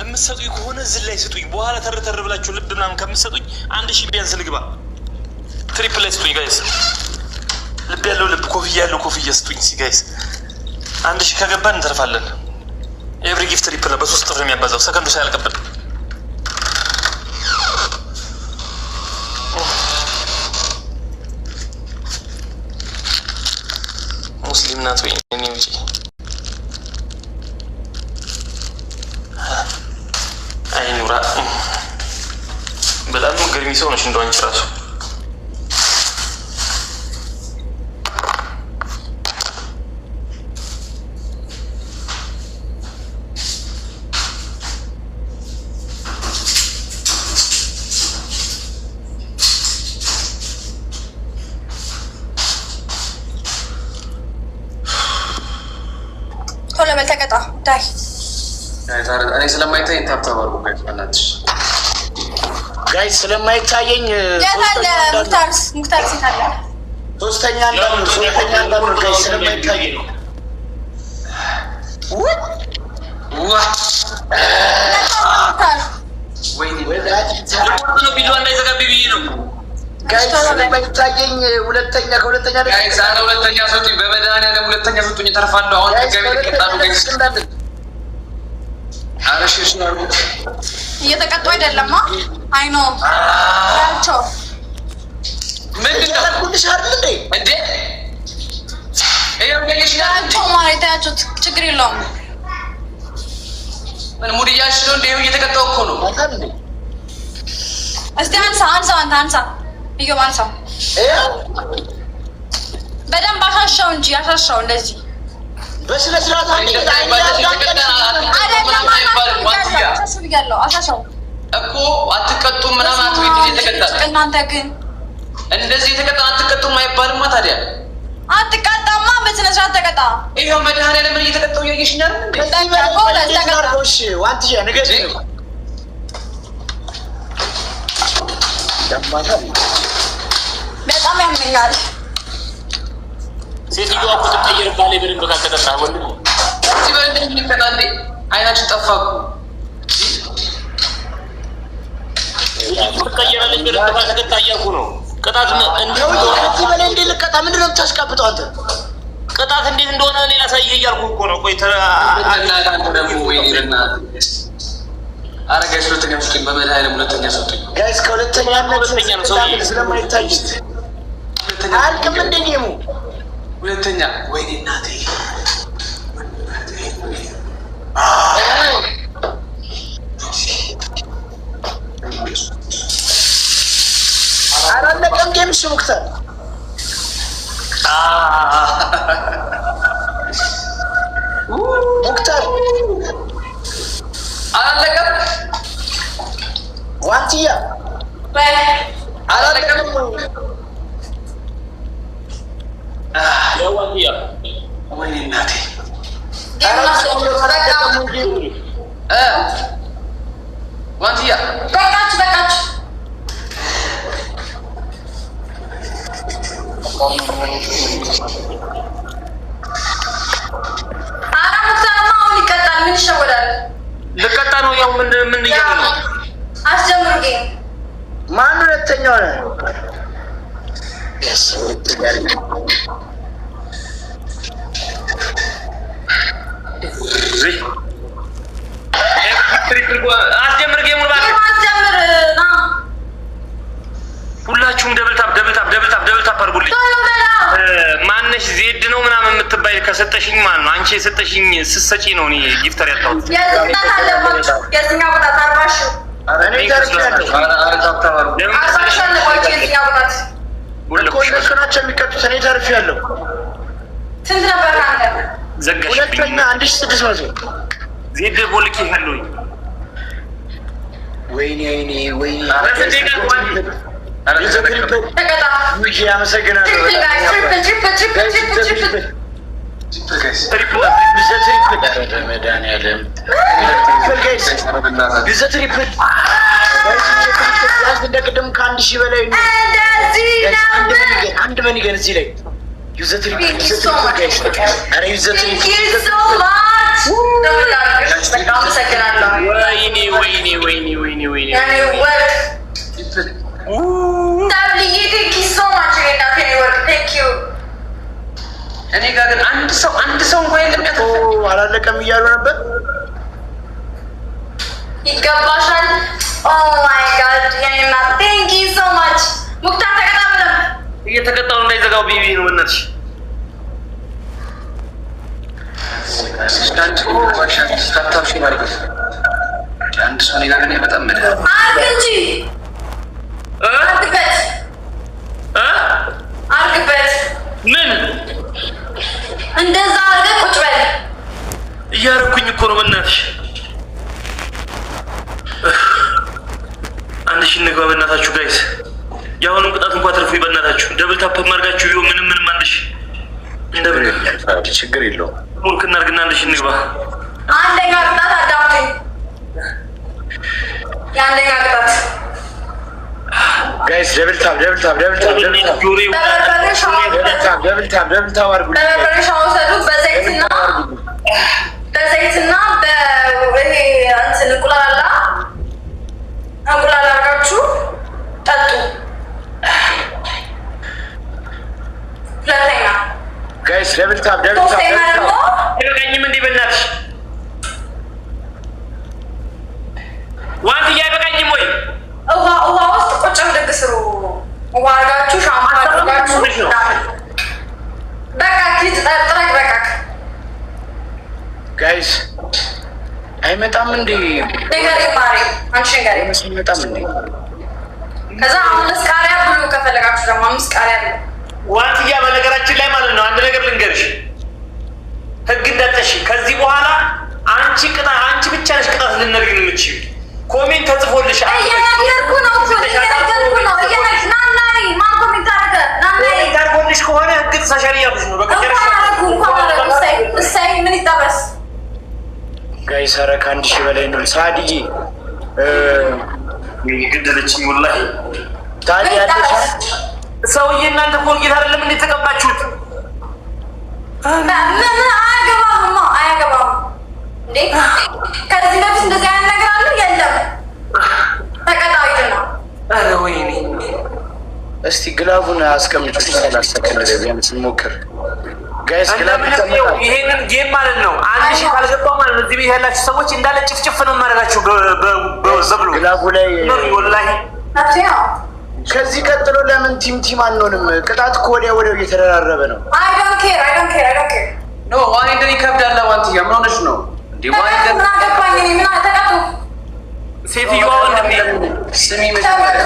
የምትሰጡኝ ከሆነ እዚህ ላይ ስጡኝ። በኋላ ተርተር ብላችሁ ልብ ምናምን ከምትሰጡኝ 1000 ቢያንስ ልግባ። ትሪፕል ላይ ስጡኝ ጋይስ። ልብ ያለው ልብ፣ ኮፍያ ያለው ኮፍያ ስጡኝ ጋይስ። 1000 ከገባን እንተርፋለን። ኤቭሪ ጊፍት ትሪፕል ነው፣ በ3 ጥፍ የሚያባዛው ሰከንዱ ሳያልቅብን። ሙስሊም ናት ወይ እኔ እንጂ አይኑራ በጣም ግርሚ ሰው ነሽ እንደው አንቺ ራሱ ቶሎ በል ተቀጣ ዳይ እኔ ስለማይታየኝ ታብታባሩ ጋይስ ስለማይታየኝ ሙክታር ሲታለ ሶስተኛ እንዳሉ ጋይስ ስለማይታየኝ ነው። ጋይስ ስለማይታየኝ ሁለተኛ ጋይስ አረ ሁለተኛ ሰጡኝ፣ በመድኃኒዓለም ሁለተኛ ሰጡኝ። ተርፋለሁ አሁን ገቢ ተቀጣሉ ጋይስ እንዳለ አረሽሽ ነው እየተቀጡ አይደለም። አይ ኖ ያቸው ምንድን ነው ያልኩልሽ አይደል እንዴ? ይሄው ገይሽ ያቸው ማለት ያቸው ችግር የለውም። ምን ሙዲያሽ ነው እንዴ? እየተቀጣው እኮ ነው። እስቲ አንሳ ይገባ አንሳ። በደንብ አሻሻው እንጂ አሻሻው እንደዚህ በስነ ስርዓት አሻሻው እኮ አትቀጡም ምናምን አትቤት እየተቀጣ እናንተ ግን እንደዚህ የተቀጣ አትቀጡም አይባልማ። ታዲያ አትቀጣማ፣ በስነ ስርዓት ተቀጣ። ይሄው መድኃኒዓለም ምን እየተቀጣው እያየሽኛል እንዴ? ዋንትዬ ንገሪ በጣም ያመኛል። ሴትዮዋ እኮ ትቀየርባለች በደንብ ካልተቀጣ። ወንድ እዚህ በእንትን የሚቀጣ እንዴ? አይናችሁ ጠፋ እኮ ትቀየራለች በደንብ ካልተቀጣ እያልኩ ነው። ቅጣት እዚህ በላይ እንዴት ልቀጣ? ምንድን ነው የምታሽቃብጠው አንተ? ቅጣት እንዴት እንደሆነ እኔ ላሳይህ እያልኩ እኮ ነው። ቆይ ኧረ ጋይስ ሁለተኛ ሰጡኝ፣ በመድኃኒዓለም ሁለተኛ ሰጡኝ ጋይስ። ከሁለተኛ ስለማይታይ አልቅም እንደ ኔሙ ሁለተኛ ወይኔ እናቴ አላለቀም ጌምሽ ሙክታር አላለቀም። ዋንትያ አላለቀም። ዋንትያ ወይኔ እናቴ ዋንትያ በቃችሁ አሁን ይቀጣል። ምን ይሸወዳል? ልቀጣ ነው። ያው ምን እያሉ ነው? አስጀምሩ ጌም። ማን ሁለተኛው ነው? አስጀምር ጌሙን ሁላችሁም ደብልታፕ አድርጉልኝ። ማነሽ ዜድ ነው ምናምን የምትባይ ከሰጠሽኝ ማለት ነው። አንቺ የሰጠሽኝ ስትሰጪ ነው እኔ ጊፍተር ያጣሁት። እነሱ ናቸው የሚቀጡት። እኔ ተርፌያለሁ። ስንት ነበር ካንተ? ሁለተኛ 1600 ዜድ ቦልክ ይሄሉኝ። ወይኔ ተቀጣ። አመሰግናለሁ። እንደቅድም ከ1000 በላይ አንድ መኒገን እዚህ ላይ እኔ ጋር ግን አንድ ሰው እንኳን የለም። አላለቀም እያሉ ነበር። ይገባሻል። ኦ ማይ ጋድ የኔና ቴንክ ዩ ሶ ማች ሙክታር ተቀጣ። በደምብ እየተቀጣው እንዳይዘጋው ቢቢ ነው እናትሽ። አንድ ሰው ሌላ ግን በጣም አርግበት ምን እንደዛ አርገህ ቁጭ በል እያረኩኝ እኮ ነው በእናትሽ። አንድ ሺህ እንግባ በእናታችሁ ጋይስ። የአሁኑም ቅጣት እንኳን አትርፉኝ በእናታችሁ። ደብል ታፕ ማድረጋችሁ ቢሆን ምንም አንድ ሺህ እንደምን ችግር የለውም። ሙልክ እናድርግና አንድ ሺህ እንግባ። አንደኛ ቅጣት አዳምጡኝ። የአንደኛ ቅጣት ጋይስ ደብል ታፕ አድርጉ። በመበረሻ ውሰዱ። በዘይትና በይሄ እንትን እንቁላል አድርጋችሁ ጠጡ። ሁለተኛ ጋይስ ደብል ታፕ ሶስተኛ ደግሞ አይበቃኝም እንዴ በእናትሽ? ዋንት እያይበቃኝም ወይ? ውሃ ውስጥ ቁጭ ብድግ ስሩ። ውሃ አድርጋችሁ ሻምፓ አድርጋችሁ በቃ ኪት ጠጥረግ በቃ ጋይስ አይመጣም እንዴ? ንገሪ ማሪ አንቺ ንገሪ። አይመጣም እንዴ? ከዛ 5 ቃሪያ ብሉ። ከፈለጋችሁ ደግሞ 5 ቃሪያ ብሉ። ዋንትያ በነገራችን ላይ ማለት ነው አንድ ነገር ልንገርሽ፣ ህግ እንዳጠሽ ከዚህ በኋላ አንቺ ብቻ ነሽ ቅጣት ልነግርሽ የምትችይው። ኮሜንት ተጽፎልሽ እየነገርኩ ነው። ማን ኮሜንት አደረገ? ታርጎልሽ ከሆነ ህግ ጥሰሻል እያሉሽ ነው። በቃ እሰይ ምን ይጠበስ ጋይስ። ኧረ ከአንድ ሺህ በላይ ነው። ሳዲዬ ግድለችኝ ወላሂ። ታዲያ ሰውዬ እናንተ ኮልጌት አይደለም እንዴት ተቀባችሁት? አያገባም እንዴ? ከዚህ በፊት እንደዚህ አይነት ነገር አለ? የለም። ተቀጣዊ ነው። ኧረ ወይኔ እስቲ ግላቡን አስቀምጡ። 30 ሰከንድ ቢያንስ እንሞክር ጋይስ። ይሄንን ጌም ማለት ነው አንድ ሺህ ካልገባው ማለት ነው እዚህ ቤት ያላችሁ ሰዎች እንዳለ ጭፍጭፍ ነው የማደርጋችሁ በብሎ ግላቡ ላይ ወላሂ። ከዚህ ቀጥሎ ለምን ቲም አንሆንም? ቅጣት እኮ ወዲያው እየተደራረበ ነው። አይ ዶንት ኬር ኖ ዋን እንደዚህ ይከብዳል። ዋንትያ ምን ሆነሽ ነው እንዴ? ዋን እንደዚህ ምን አገባኝ እኔ ምን ተቀጡ። ሴትዮዋ ወንድሜ ስሚ መጀመሪያ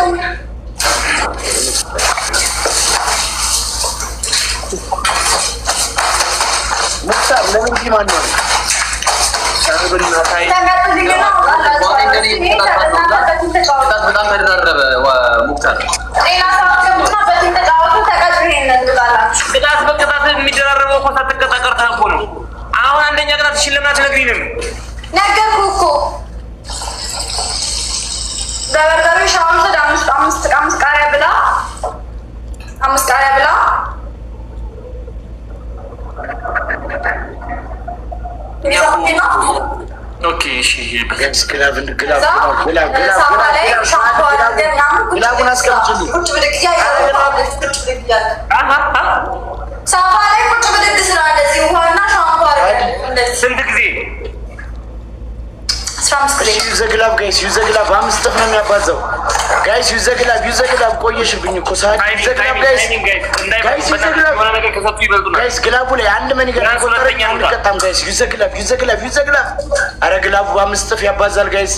ሙክታር ለምን ቲም አንሆንም? በጣም ተደራረበ። ሙክታር ቅጣት በቅጣት የሚደራረበው እኮ ሳትቀጣ ቀርተህ እኮ ነው። አሁን አንደኛ ቅጣት ሽልምና ትነግሪንም ነገርኩህ እኮ በበርበሬ ሻውን ወሰድ። አምስት ቃሪያ ብላ 5 ቃሪያ ብላ ኦኬ እሺ። ግላቡን አስቀምጪልኝ። ሳፋ ላይ ቁጭ ብድግ ስራ እንደዚህ ውሃና ሻምፖ ስንት ጊዜ? 15 ጊዜ። ዩዘ ግላብ ጋይስ፣ ዩዘ ግላብ 5 እጥፍ ነው የሚያባዛው ጋይስ። ዩዘ ግላብ ቆየሽብኝ እኮ ሰዓት። ዩዘ ግላብ ጋይስ፣ ጋይስ ግላቡ ላይ አንድ መን ይገርም ቆጠረኝ። አንቀጣም ጋይስ። ዩዘ ግላብ። አረ ግላቡ 5 እጥፍ ያባዛል ጋይስ።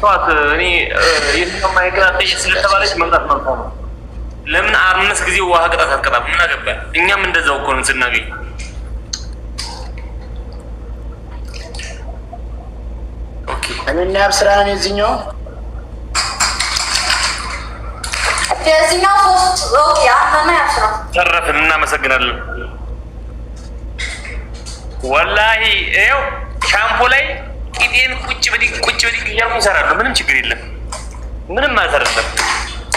ቷት እኔ የትኛው ማይግራቴሽ ስለተባለች መምጣት ነው። ለምን 5 ጊዜ ውሃ ቅጣት አትቀጣም? ምን አገባ? እኛም እንደዛው እኮ ነው ስናገኝ። ኦኬ እኔና ያብስራ ነን የዚህኛው 3 ኦኬ። አሁን ያብስራ ተረፍን። እናመሰግናለን ወላሂ። ይኸው ሻምፖ ላይ ቂጤን ቁጭ ብድግ እያልኩ እሰራለሁ። ምንም ችግር የለም። ምንም ማለት አይደለም።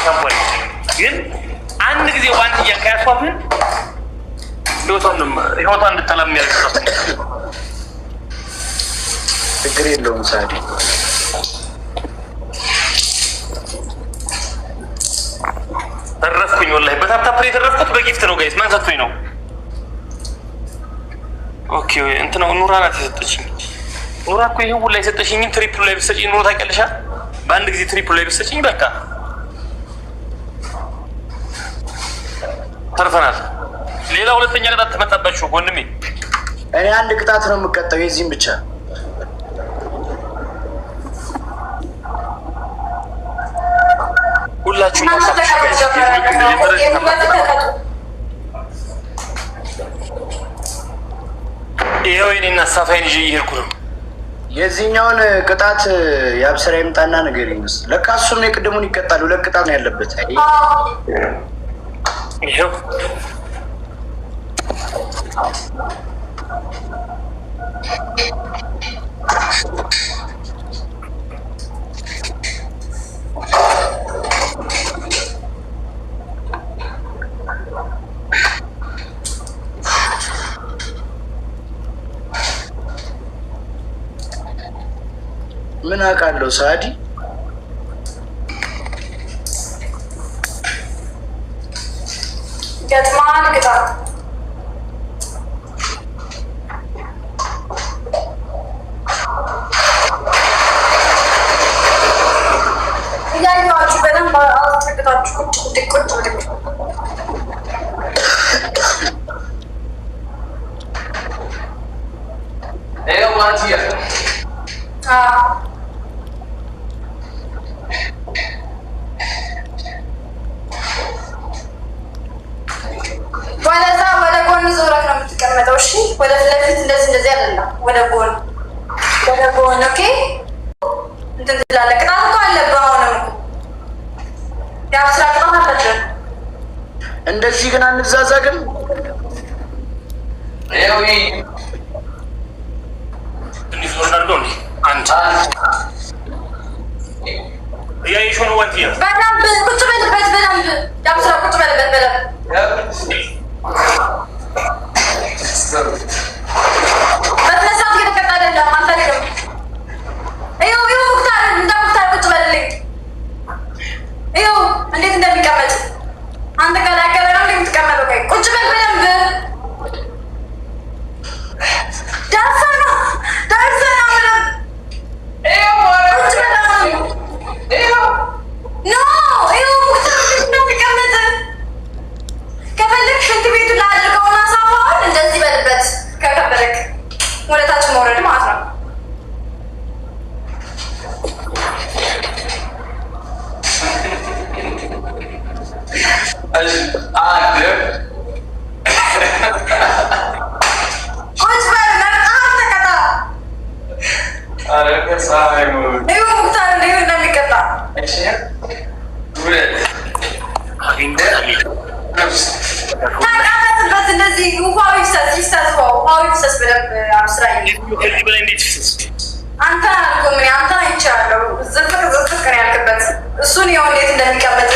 ሻምፖ ላይ ግን አንድ ጊዜ ዋንትያ ከያስኳትን ህይወቷን እንድጠላ የሚያደርግ ችግር የለውም። ሳዲ ተረፍኩኝ። ወላሂ በታፕታፕ የተረፍኩት በጊፍት ነው ጋይስ። ማን ሰጥቶኝ ነው? ኦኬ እንትና ኑራ ናት የሰጠችኝ። ኑራ እኮ ይሄው ሁላ የሰጠችኝን ትሪፕል ላይ ብትሰጪኝ ኑሮ ታውቂያለሽ። በአንድ ጊዜ ትሪፕል ላይ ብትሰጪኝ በቃ ተርፈናል። ሌላ ሁለተኛ ቅጣት ተመጣባችሁ ወንድሜ። እኔ አንድ ቅጣት ነው የምቀጣው፣ የዚህም ብቻ ሁላችሁም ይኸው የእኔና ሳፋይን ይዤ እየሄድኩ ነው። የዚህኛውን ቅጣት የአብስራ ይምጣና ነገር ይመስ ለካ እሱም የቅድሙን ይቀጣል። ሁለት ቅጣት ነው ያለበት። ይኸው ምን አውቃለሁ ሳዲ ገጥማን ቅጣት እያየኋችሁ በደንብ አስጠግታችሁ ቁጭ ወደዛ ወደ ጎን ዞረህ ነው የምትቀመጠው። እሺ ወደ ፊት ለፊት እንደዚህ አይደለም። ወደ ጎን ኦኬ። እንትን ትላለህ። ቅጣት እኮ አለብህ። አሁንም የአብስራ ቅጣት አለብህ። እንደዚህ ግን አንዛዛግም። እንዲህ ዞር አድርገው እንዲህ አንድ እያየሽው ነው ወንድ በደንብ ቁጭ በልበት። በደንብ የአብስራ ቁጭ በልበት በደንብ በትነሳት እየተቀጣ አይደለም። አንፈልግም። ይኸው ሙክታር እንደ ሙክታር ቁጭ በልልኝ። ይኸው እንዴት እንደሚቀመጥ አንተ ቀላቀለ ነው እንደምትቀመጠው። ቆይ ቁጭ በል በደንብ ዳርሰና በደንብ ቁጭ በል ኖ ይኸው ሙክታር እንደሚቀመጥ ከፈለግ ሽንት ቤቱ ላድርገውና ሳፋውን እንደዚህ በልበት። ከከበደክ ወደታች መውረድ ማለት ነው። ቁጭ በል መርጣት ተቀጣ። ይኸው ሙክታር እንዲሁ እንደሚቀጣ ታቃበት። እንደዚህ ውሃው ይፍሰስ ውሃው ይፍሰስ በደንብ አብስራ። አንተ አልኩ ምን አንተ አይቻለሁ። ዝርፍቅ ነው ያልክበት። እሱን ይኸው እንዴት እንደሚቀመጥ